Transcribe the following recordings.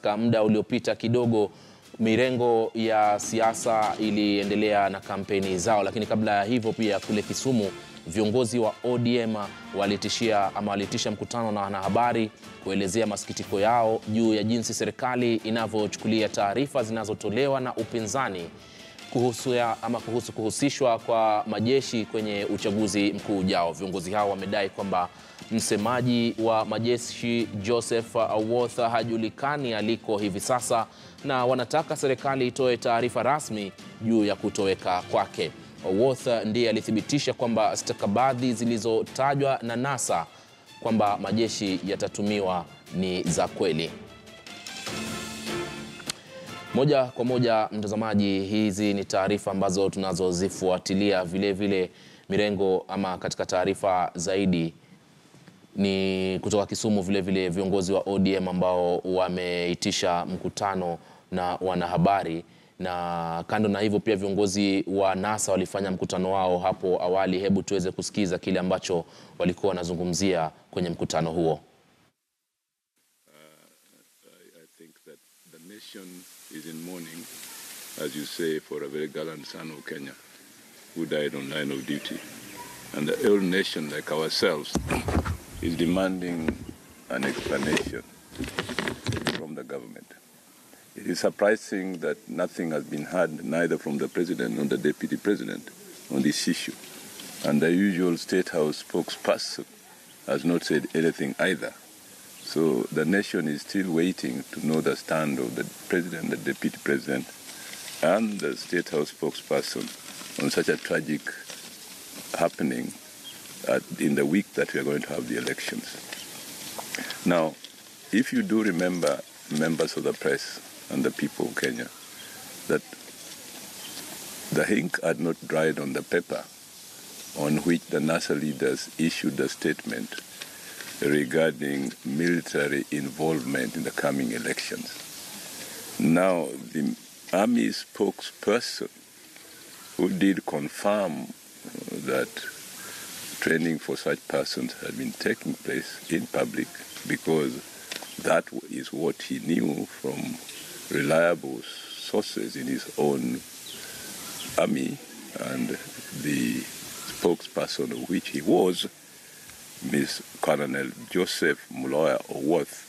Katika muda uliopita kidogo, mirengo ya siasa iliendelea na kampeni zao, lakini kabla ya hivyo pia kule Kisumu viongozi wa ODM walitisha mkutano na wanahabari kuelezea masikitiko yao juu ya jinsi serikali inavyochukulia taarifa zinazotolewa na upinzani kuhusu kuhusishwa kwa majeshi kwenye uchaguzi mkuu ujao. Viongozi hao wamedai kwamba msemaji wa majeshi Joseph Owuoth hajulikani aliko hivi sasa na wanataka serikali itoe taarifa rasmi juu ya kutoweka kwake. Owuoth ndiye alithibitisha kwamba stakabadhi zilizotajwa na NASA kwamba majeshi yatatumiwa ni za kweli. Moja kwa moja, mtazamaji, hizi ni taarifa ambazo tunazozifuatilia. Vile mirengo ama katika taarifa zaidi ni kutoka Kisumu, vile viongozi wa ODM ambao wameitisha mkutano na wanahabari, na kando na hivyo pia viongozi wa NASA walifanya mkutano wao hapo awali. Hebu tuweze kusikiza kile ambacho walikuwa wanazungumzia kwenye mkutano huo. I think that the nation is in mourning, as you say, for a very gallant son of Kenya who died on line of duty. And the whole nation, like ourselves, is demanding an explanation from the government. It is surprising that nothing has been heard, neither from the president nor the deputy president, on this issue. And the usual State House spokesperson has not said anything either. So the nation is still waiting to know the stand of the president, the deputy president, and the State House spokesperson on such a tragic happening in the week that we are going to have the elections. Now, if you do remember, members of the press and the people of Kenya, that the ink had not dried on the paper on which the NASA leaders issued a statement regarding military involvement in the coming elections. Now, the army spokesperson who did confirm that training for such persons had been taking place in public, because that is what he knew from reliable sources in his own army, and the spokesperson of which he was, Colonel Joseph Owuoth,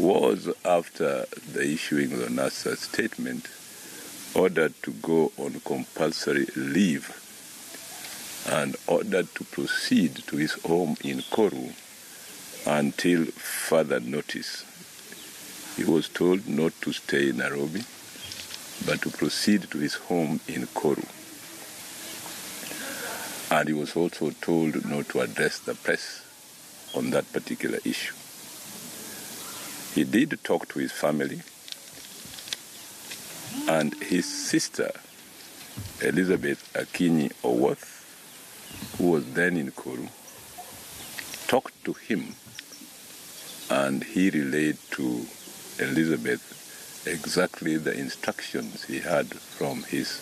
was, after the issuing of the NASA statement, ordered to go on compulsory leave and ordered to proceed to his home in Koru until further notice. He was told not to stay in Nairobi, but to proceed to his home in Koru. And he was also told not to address the press on that particular issue. He did talk to his family, and his sister, Elizabeth Akinyi Owuoth, who was then in Koru, talked to him, and he relayed to Elizabeth exactly the instructions he had from his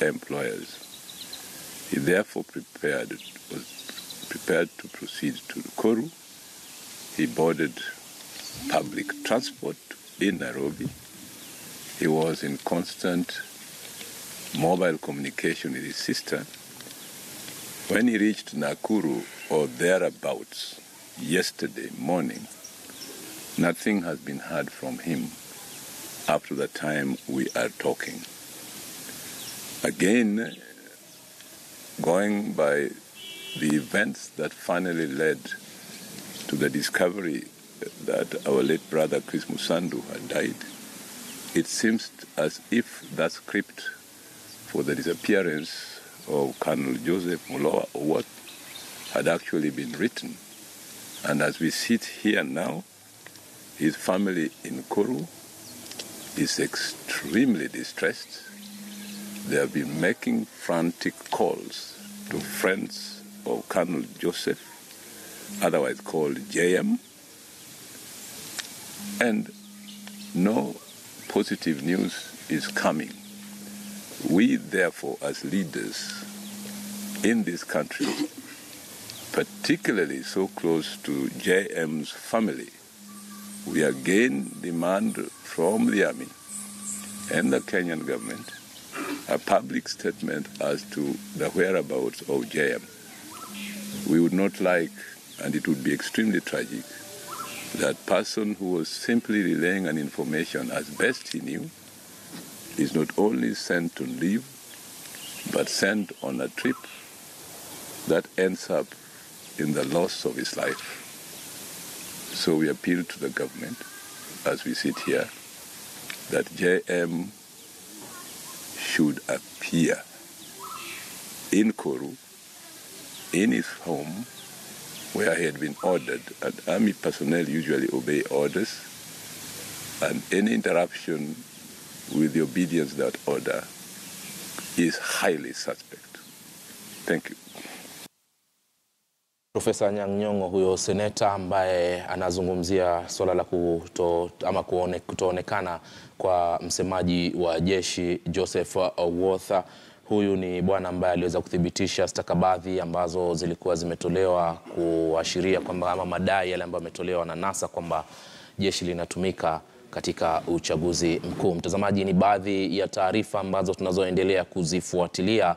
employers. He therefore was prepared to proceed to Koru. He boarded public transport in Nairobi. He was in constant mobile communication with his sister. When he reached Nakuru or thereabouts yesterday morning, nothing has been heard from him up to the time we are talking. Again, going by the events that finally led to the discovery that our late brother Chris Musandu had died, it seems as if that script for the disappearance of Colonel Joseph Owuoth had actually been written. And as we sit here now, his family in Koru is extremely distressed. They have been making frantic calls to friends of Colonel Joseph, otherwise called JM, and no positive news is coming. We, therefore, as leaders in this country, particularly so close to JM's family, we again demand from the Army and the Kenyan government a public statement as to the whereabouts of JM. We would not like, and it would be extremely tragic, that person who was simply relaying an information as best he knew is not only sent to leave, but sent on a trip that ends up in the loss of his life. So we appeal to the government, as we sit here, that JM should appear in Koru, in his home, where he had been ordered, and Army personnel usually obey orders, and any interruption with the obedience of that order is highly suspect. Thank you. Prof Anyang Nyong'o, huyo seneta ambaye anazungumzia swala la kutoonekana kwa msemaji wa jeshi Joseph Owuoth. Huyu ni bwana ambaye aliweza kuthibitisha stakabadhi ambazo zilikuwa zimetolewa kuashiria kwamba, ama madai yale ambayo yametolewa na NASA kwamba jeshi linatumika katika uchaguzi mkuu. Mtazamaji, ni baadhi ya taarifa ambazo tunazoendelea kuzifuatilia.